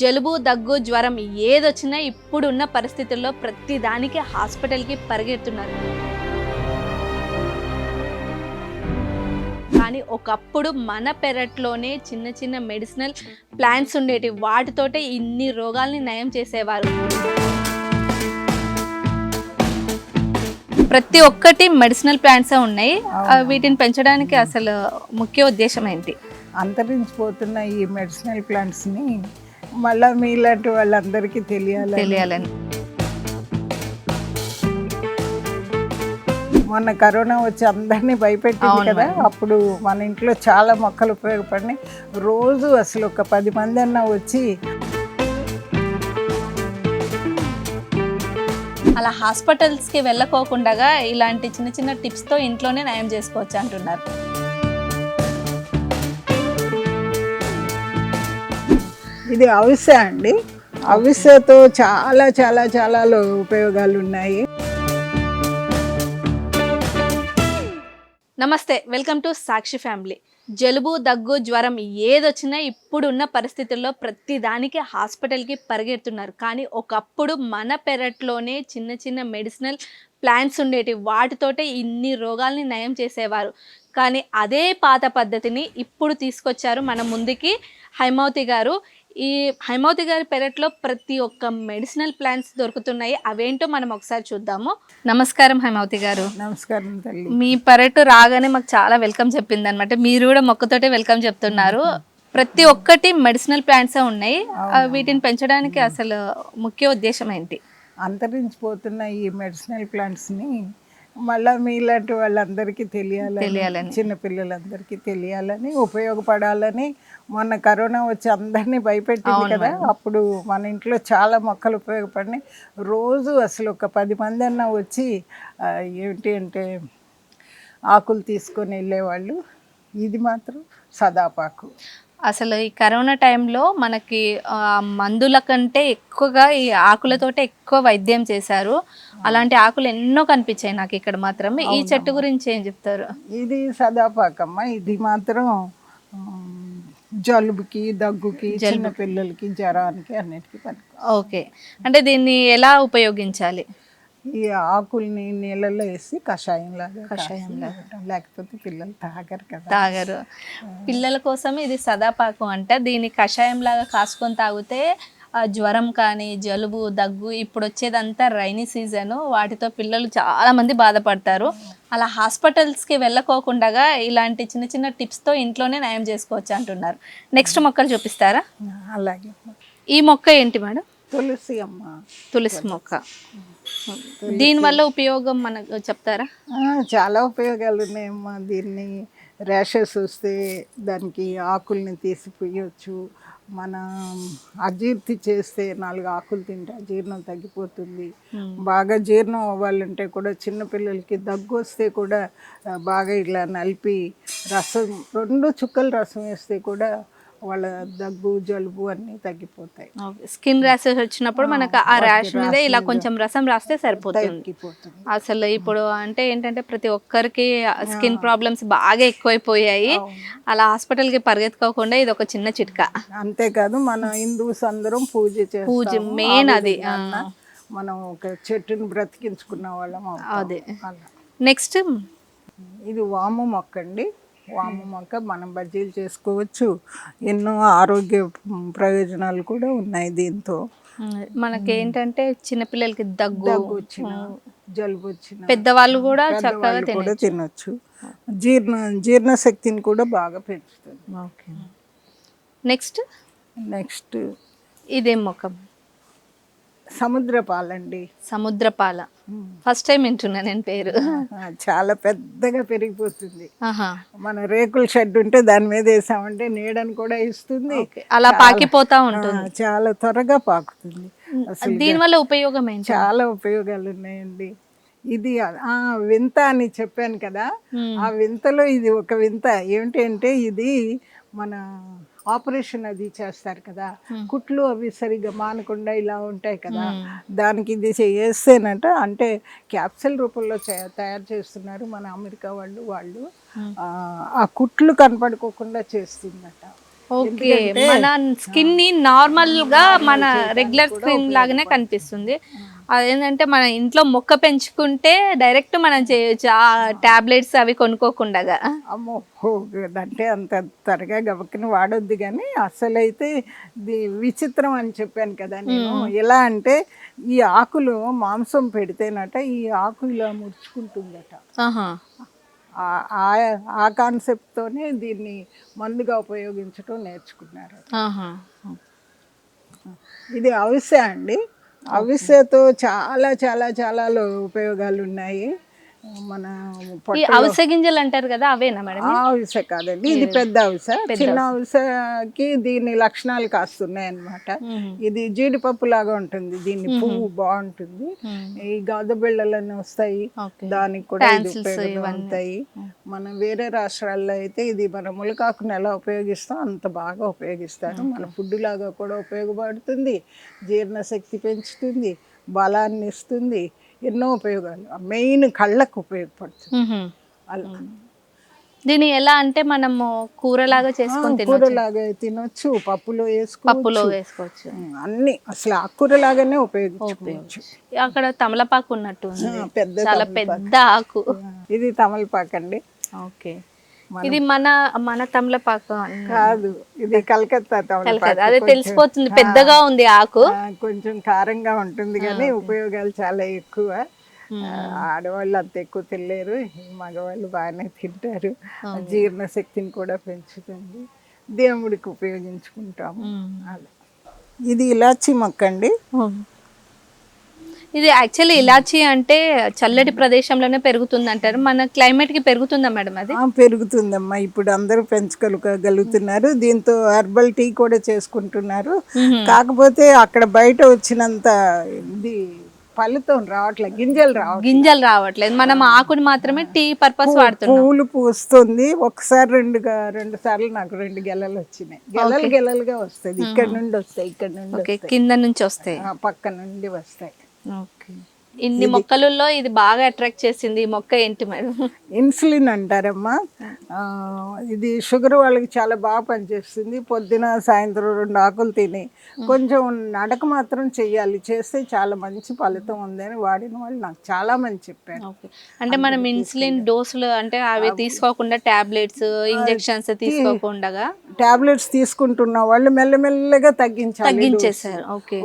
జలుబు, దగ్గు, జ్వరం ఏదొచ్చినా ఇప్పుడున్న పరిస్థితుల్లో ప్రతి దానికి హాస్పిటల్‌కి పరిగెడుతున్నారు. కానీ ఒకప్పుడు మన పెరట్లోనే చిన్న చిన్న మెడిసినల్ ప్లాంట్స్ ఉండేటివి. వాటితోటే ఇన్ని రోగాల్ని నయం చేసేవారు. ప్రతి ఒక్కటి మెడిసినల్ ప్లాంట్సే ఉన్నాయి. వీటిని పెంచడానికి అసలు ముఖ్య ఉద్దేశం ఏంటి? అంతరించిపోతున్న ఈ మెడిసినల్ ప్లాంట్స్ని మళ్ళీ మీలాంటి వాళ్ళందరికీ తెలియాలని. మొన్న కరోనా వచ్చి అందరినీ భయపెట్టింది కదా, అప్పుడు మన ఇంట్లో చాలా మొక్కలు ఉపయోగపడినాయి. రోజు అసలు ఒక 10 మంది అన్నా వచ్చి అలా హాస్పిటల్స్కి వెళ్ళకోకుండా ఇలాంటి చిన్న చిన్న టిప్స్తో ఇంట్లోనే నయం చేసుకోవచ్చు అంటున్నారు. ఇది అవిసె అండి. అవిసెతో చాలా చాలా చాలా ఉపయోగాలు ఉన్నాయి. నమస్తే, వెల్కమ్ టు సాక్షి ఫ్యామిలీ. జలుబు, దగ్గు, జ్వరం ఏదొచ్చినా ఇప్పుడున్న పరిస్థితుల్లో ప్రతి దానికి హాస్పిటల్కి పరిగెడుతున్నారు. కానీ ఒకప్పుడు మన పెరట్లోనే చిన్న చిన్న మెడిసినల్ ప్లాంట్స్ ఉండేటివి. వాటితోటే ఇన్ని రోగాల్ని నయం చేసేవారు. కానీ అదే పాత పద్ధతిని ఇప్పుడు తీసుకొచ్చారు మన ముందుకి హైమావతి గారు. ఈ హైమావతి గారి పెరట్లో ప్రతి ఒక్క మెడిసినల్ ప్లాంట్స్ దొరుకుతున్నాయి. అవేంటో మనం ఒకసారి చూద్దాము. నమస్కారం హైమావతి గారు. నమస్కారం తల్లి. మీ పెరటు రాగానే మాకు చాలా వెల్కమ్ చెప్పింది అనమాట. మీరు కూడా మొక్కతోటే వెల్కమ్ చెప్తున్నారు. ప్రతి ఒక్కటి మెడిసినల్ ప్లాంట్సే ఉన్నాయి. వీటిని పెంచడానికి అసలు ముఖ్య ఉద్దేశం ఏంటి? అంతరించిపోతున్న ఈ మెడిసినల్ ప్లాంట్స్ని మళ్ళీ మీలాంటి వాళ్ళందరికీ తెలియాలని, చిన్నపిల్లలందరికీ తెలియాలని, ఉపయోగపడాలని. మొన్న కరోనా వచ్చి అందరినీ భయపెట్టింది కదా, అప్పుడు మన ఇంట్లో చాలా మొక్కలు ఉపయోగపడినాయి. రోజు అసలు ఒక 10 మంది అన్నా వచ్చి ఏంటి అంటే ఆకులు తీసుకొని వెళ్ళేవాళ్ళు. ఇది మాత్రం సదాపాకు. అసలు ఈ కరోనా టైంలో మనకి మందుల కంటే ఎక్కువగా ఈ ఆకులతోటే ఎక్కువ వైద్యం చేశారు. అలాంటి ఆకులు ఎన్నో కనిపించాయి నాకు ఇక్కడ మాత్రం. ఈ చెట్టు గురించి ఏం చెప్తారు? ఇది సదాపాకమ్మ. ఇది మాత్రం జలుబుకి, దగ్గుకి, చిన్న పిల్లలకి, జ్వరానికి అన్నిటికీ పనికి. ఓకే, అంటే దీన్ని ఎలా ఉపయోగించాలి? ఈ ఆకుల్ని నీళ్ళలో వేసి కషాయంలాగా, లేకపోతే పిల్లలు తాగరు. పిల్లల కోసం ఇది సదాపాకు అంట. దీన్ని కషాయంలాగా కాసుకొని తాగితే జ్వరం కానీ, జలుబు, దగ్గు, ఇప్పుడు వచ్చేదంతా రైనీ సీజను, వాటితో పిల్లలు చాలా మంది బాధపడతారు. అలా హాస్పిటల్స్కి వెళ్ళకోకుండా ఇలాంటి చిన్న చిన్న టిప్స్తో ఇంట్లోనే నయం చేసుకోవచ్చు అంటున్నారు. నెక్స్ట్ మొక్కలు చూపిస్తారా? అలాగే. ఈ మొక్క ఏంటి మేడం? తులసి అమ్మ. తులసి మొక్క. దీనివల్ల ఉపయోగం మనకు చెప్తారా? చాలా ఉపయోగాలు ఉన్నాయమ్మా. దీన్ని ర్యాషెస్ వస్తే దానికి ఆకుల్ని తీసి పొయ్యొచ్చు. మన అజీర్తి చేస్తే 4 ఆకులు తింటే అజీర్ణం తగ్గిపోతుంది. బాగా జీర్ణం అవ్వాలంటే కూడా చిన్నపిల్లలకి దగ్గు వస్తే కూడా బాగా ఇలా నలిపి రసం 2 చుక్కలు రసం వేస్తే కూడా వాళ్ళ దగ్గు, జలుబు అన్నీ తగ్గిపోతాయి. స్కిన్ ర్యాషెస్ వచ్చినప్పుడు మనకు ఆ ర్యాష్ మీద ఇలా కొంచెం రసం రాస్తే సరిపోతుంది. అసలు ఇప్పుడు అంటే ఏంటంటే ప్రతి ఒక్కరికి స్కిన్ ప్రాబ్లమ్స్ బాగా ఎక్కువైపోయాయి. అలా హాస్పిటల్కి పరిగెత్తుకోకుండా ఇది ఒక చిన్న చిట్కా. అంతేకాదు, మన హిందూస్ అందరం పూజ మెయిన్ అది. మనం ఒక చెట్టుని బ్రతికించుకున్న వాళ్ళం. అదే. నెక్స్ట్ ఇది వాము మొక్క అండి. వాము మొక్క మనం బజ్జీలు చేసుకోవచ్చు. ఎన్నో ఆరోగ్య ప్రయోజనాలు కూడా ఉన్నాయి దీంతో. మనకి ఏంటంటే చిన్నపిల్లలకి దగ్గు వచ్చిన, జలుబు వచ్చిన, పెద్దవాళ్ళు కూడా చక్కగా తినొచ్చు. జీర్ణశక్తిని కూడా బాగా పెంచుతుంది. ఓకే. నెక్స్ట్ ఇదేం మొక్క? సముద్రపాలండి. సముద్రపాల. ఫస్ట్ టైం వింటున్నా నేను పేరు. చాలా పెద్దగా పెరిగిపోతుంది. మన రేకుల షెడ్ ఉంటే దాని మీద వేసామంటే నీడని కూడా ఇస్తుంది. అలా పాకిపోతా ఉంటుంది. చాలా త్వరగా పాకుతుంది. దీనివల్ల ఉపయోగం ఏంటి? చాలా ఉపయోగాలు ఉన్నాయండి. ఇది వింత అని చెప్పాను కదా, ఆ వింతలో ఇది ఒక వింత. ఏమిటంటే ఇది మన ఆపరేషన్ అది చేస్తారు కదా, కుట్లు అవి సరిగ్గా మానకుండా ఇలా ఉంటాయి కదా, దానికి ఇది చేస్తేనట, అంటే క్యాప్సూల్ రూపంలో తయారు చేస్తున్నారు మన అమెరికా వాళ్ళు. ఆ కుట్లు కనపడుకోకుండా చేస్తుందట. ఓకే, మన స్కిన్ ని నార్మల్ గా మన రెగ్యులర్ స్కిన్ లాగానే కనిపిస్తుంది. అదేంటంటే మన ఇంట్లో మొక్క పెంచుకుంటే డైరెక్ట్ మనం చేయొచ్చు ఆ టాబ్లెట్స్ అవి కొనుక్కోకుండా. అమ్మో అంటే అంత త్వరగా గబక్కని వాడొద్దు, కానీ అసలైతే విచిత్రం అని చెప్పాను కదా నేను. ఎలా అంటే ఈ ఆకులు మాంసం పెడితేనట ఈ ఆకు ఇలా ముడుచుకుంటుందట. ఆ కాన్సెప్ట్తోనే దీన్ని మందుగా ఉపయోగించడం నేర్చుకున్నారు. ఇది అవిసె అండి. అవిసెతో చాలా చాలా చాలా ఉపయోగాలు ఉన్నాయి. మన అవిసె గింజలు అంటారు కదా, అవేనా మేడం? అవిసె కాదండి, ఇది పెద్ద అవిసె. చిన్న అవిసెకి దీని లక్షణాలు కాస్తున్నాయి అన్నమాట. ఇది జీడిపప్పు లాగా ఉంటుంది, దీని పువ్వు బాగుంటుంది. ఈ గాజు బిళ్ళలన్నీ వస్తాయి, దానికి కూడా ఉంటాయి. మన వేరే రాష్ట్రాల్లో అయితే ఇది మన ములకాకును ఎలా ఉపయోగిస్తాం అంత బాగా ఉపయోగిస్తారు. మన ఫుడ్ లాగా కూడా ఉపయోగపడుతుంది, జీర్ణశక్తి పెంచుతుంది, బలాన్ని ఇస్తుంది, ఎన్నో ఉపయోగాలు. మెయిన్ కళ్ళకు ఉపయోగపడుతుంది. అలా దీన్ని ఎలా అంటే మనము కూరలాగా చేసుకొని కూరలాగా తినొచ్చు, పప్పులో వేసుకోవచ్చు, అన్ని అసలు ఆకుకూరలాగానే ఉపయోగించుకోవచ్చు. అక్కడ తమలపాకు ఉన్నట్టు చాలా పెద్ద ఆకు. ఇది తమలపాకు అండి. ఓకే, ఇది మన మన తమలపాకు కాదు, ఇది కలకత్తా తమలపాకు. అదే తెలిసిపోతుంది, పెద్దగా ఉంది ఆకు, కొంచెం కారంగా ఉంటుంది, కానీ ఉపయోగాలు చాలా ఎక్కువ. ఆడవాళ్ళు అంత ఎక్కువ తినలేరు, మగవాళ్ళు బాగానే తింటారు. జీర్ణశక్తిని కూడా పెంచుతుంది, దేవుడికి ఉపయోగించుకుంటాము. అలా ఇది ఇలాచి మొక్క అండి. ఇది యాక్చువల్లీ ఇలాచి అంటే చల్లటి ప్రదేశంలోనే పెరుగుతుంది అంటారు. మన క్లైమేట్ కి పెరుగుతుందా మేడం? అది పెరుగుతుందమ్మా, ఇప్పుడు అందరూ పెంచుకోగలుగుతున్నారు. దీంతో హెర్బల్ టీ కూడా చేసుకుంటున్నారు. కాకపోతే అక్కడ బయట వచ్చినంత ఇది ఫలితం రావట్లేదు, గింజలు రావట్లేదు. మనం ఆకుని మాత్రమే టీ పర్పస్ వాడుతున్నాం. పూలు పూస్తుంది. ఒకసారి రెండు సార్లు నాకు 2 గెలలు వచ్చినాయి. గెలలుగా వస్తుంది, ఇక్కడ నుండి వస్తాయి, ఇక్కడ నుండి కింద నుంచి వస్తాయి, పక్క నుండి వస్తాయి. ఇన్ని మొక్కలలో ఇది బాగా అట్రాక్ట్ చేసింది ఈ మొక్క ఏంటి మేడం? ఇన్సులిన్ అంటారమ్మా. ఇది షుగర్ వాళ్ళకి చాలా బాగా పనిచేస్తుంది. పొద్దున సాయంత్రం 2 ఆకులు తిని కొంచెం నడక మాత్రం చెయ్యాలి, చేస్తే చాలా మంచి ఫలితం ఉందని వాడిన వాళ్ళు నాకు చాలా మంది చెప్పారు. అంటే మనం ఇన్సులిన్ డోసులు అంటే అవి తీసుకోకుండా టాబ్లెట్స్ ఇంజెక్షన్స్ తీసుకోకుండా టాబ్లెట్స్ తీసుకుంటున్న వాళ్ళు మెల్లమెల్లగా తగ్గించేసారు.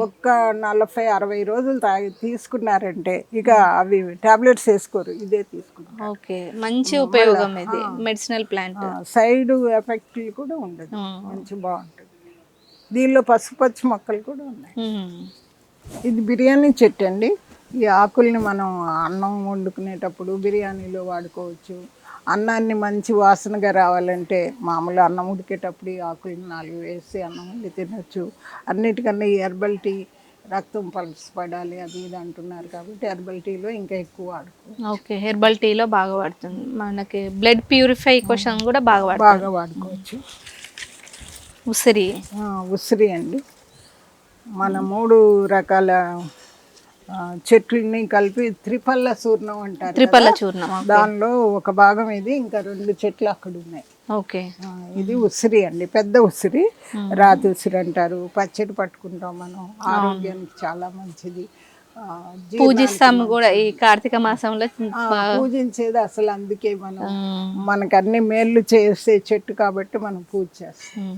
ఒక్క 40-60 రోజులు తీసుకున్నారంటే ఇక అవి టాబ్లెట్స్ వేసుకోరు, ఇదే తీసుకుంటారు. ఓకే, మంచి ఉపయోగం ఇది, మెడిసినల్ ప్లాంట్. సైడ్ ఎఫెక్ట్ కూడా ఉండదు, మంచి బాగుంటుంది. దీనిలో పసుపచ్చి మొక్కలు కూడా ఉన్నాయి. ఇది బిర్యానీ చెట్టు అండి. ఈ ఆకుల్ని మనం అన్నం వండుకునేటప్పుడు బిర్యానీలో వాడుకోవచ్చు. అన్నాన్ని మంచి వాసనగా రావాలంటే మామూలు అన్నం ఉడికేటప్పుడు ఈ ఆకుల్ని 4 వేసి అన్నం వండి తినచ్చు. అన్నిటికన్నా ఈ హెర్బల్ టీ రక్తం పడాలి అది ఇది అంటున్నారు కాబట్టి హెర్బల్ టీలో ఇంకా ఎక్కువ వాడుకోవచ్చు. ఓకే, హెర్బల్ టీలో బాగా వాడుతుంది. మనకి బ్లడ్ ప్యూరిఫై కోసం కూడా బాగా వాడుకోవచ్చు. ఉసిరి అండి. మన 3 రకాల చెట్లని కలిపి త్రిపల్ల చూర్ణం అంటారు. త్రిపల్ల చూర్ణం, దానిలో ఒక భాగం ఇది, ఇంకా 2 చెట్లు అక్కడ ఉన్నాయి. ఓకే, ఇది ఉసిరి అండి, పెద్ద ఉసిరి, రాతి ఉసిరి అంటారు. పచ్చడి పట్టుకుంటాం మనం, ఆరోగ్యానికి చాలా మంచిది. పూజిస్తాము కూడా ఈ కార్తీక మాసంలో, పూజించేది అసలు అందుకే. మనకు అన్ని మేళ్ళు చేసే చెట్టు కాబట్టి మనం పూజ చేస్తాం.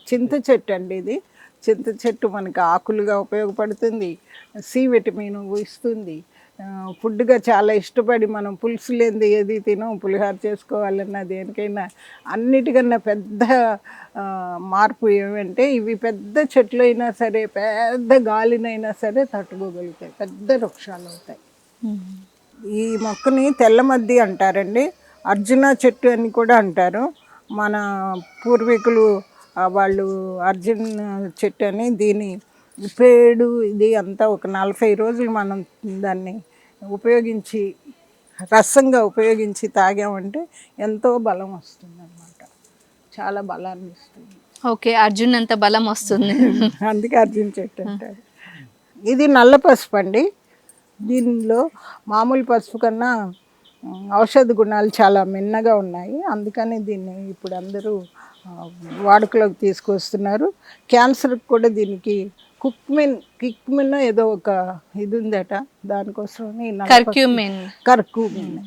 చింత చెట్టు అండి ఇది. చింత చెట్టు మనకు ఆకులుగా ఉపయోగపడుతుంది, సి విటమిన్ ఇస్తుంది. ఫుడ్గా చాలా ఇష్టపడి మనం పులుసు లేనిది ఏది తినం, పులిహోర చేసుకోవాలన్నా దేనికైనా. అన్నిటికన్నా పెద్ద మార్పు ఏమంటే ఇవి పెద్ద చెట్లు అయినా సరే, పెద్ద గాలినైనా సరే తట్టుకోగలుగుతాయి, పెద్ద వృక్షాలు అవుతాయి. ఈ మొక్కని తెల్లమద్ది అంటారండి, అర్జున చెట్టు అని కూడా అంటారు. మన పూర్వీకులు వాళ్ళు అర్జున్ చెట్టు అని దీని పేడు ఇది అంతా ఒక 40 రోజులు మనం దాన్ని ఉపయోగించి రసంగా ఉపయోగించి తాగామంటే ఎంతో బలం వస్తుంది అన్నమాట, చాలా బలాన్ని ఇస్తుంది. ఓకే, అర్జున్ అంత బలం వస్తుంది, అందుకే అర్జున్ చెట్టు అంటారు. ఇది నల్ల పసుపు అండి. దీనిలో మామూలు పసుపు కన్నా ఔషధ గుణాలు చాలా మిన్నగా ఉన్నాయి, అందుకని దీన్ని ఇప్పుడు అందరూ వాడుకలోకి తీసుకొస్తున్నారు. క్యాన్సర్కి కూడా దీనికి కిక్మిన్ ఏదో ఒక ఇది ఉందట, దానికోసమని కర్క్యూమిన్.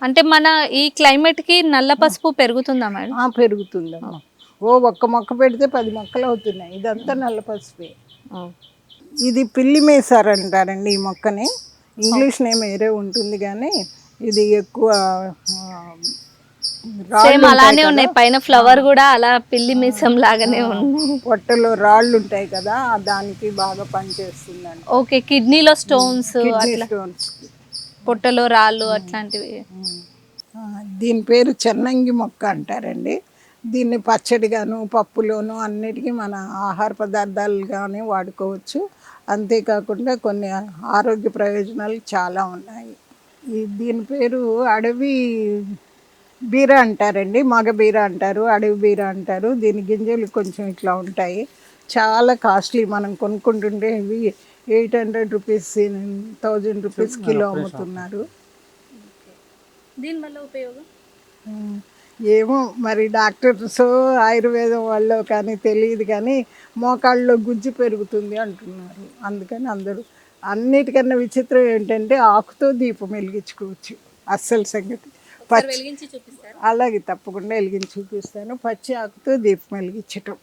అంటే మన ఈ క్లైమేట్ కి నల్ల పసుపు పెరుగుతుందా మేడం? పెరుగుతుందమ్మా. ఒక్క మొక్క పెడితే 10 మొక్కలు అవుతున్నాయి. ఇదంతా నల్ల పసుపే. ఇది పిల్లి మేసార్ అంటారండి ఈ మొక్కని. ఇంగ్లీష్ నేమ్ వేరే ఉంటుంది కానీ ఇది ఎక్కువ సేమ్ అలానే ఉన్నాయి. పైన ఫ్లవర్ కూడా అలా పిల్లి మీసం లాగానే ఉంది. పొట్టలో రాళ్ళు ఉంటాయి కదా, దానికి బాగా పనిచేస్తుందండి. ఓకే, కిడ్నీలో స్టోన్స్, స్టోన్స్, పొట్టలో రాళ్ళు అట్లాంటివి. దీని పేరు చెన్నంగి మొక్క అంటారండి. దీన్ని పచ్చడిగాను పప్పులోను అన్నిటికీ మన ఆహార పదార్థాలుగానే వాడుకోవచ్చు. అంతేకాకుండా కొన్ని ఆరోగ్య ప్రయోజనాలు చాలా ఉన్నాయి. దీని పేరు అడవి బీర అంటారండి, మగ బీర అంటారు, అడవి బీర అంటారు. దీని గింజలు కొంచెం ఇట్లా ఉంటాయి. చాలా కాస్ట్లీ. మనం కొనుక్కుంటుంటే ఇవి 800 రూపీస్ 1000 రూపీస్ కిలో అమ్ముతున్నారు. దీనివల్ల ఉపయోగం ఏమో మరి డాక్టర్స్ ఆయుర్వేదం వాళ్ళు కానీ తెలియదు కానీ మోకాళ్ళలో గుజ్జు పెరుగుతుంది అంటున్నారు. అందుకని అందరూ. అన్నిటికన్నా విచిత్రం ఏంటంటే ఆకుతో దీపం వెలిగించుకోవచ్చు. అస్సలు సంగతి. అలాగే తప్పకుండా వెలిగించి చూపిస్తాను. పచ్చి ఆకుతో దీపం వెలిగించటం.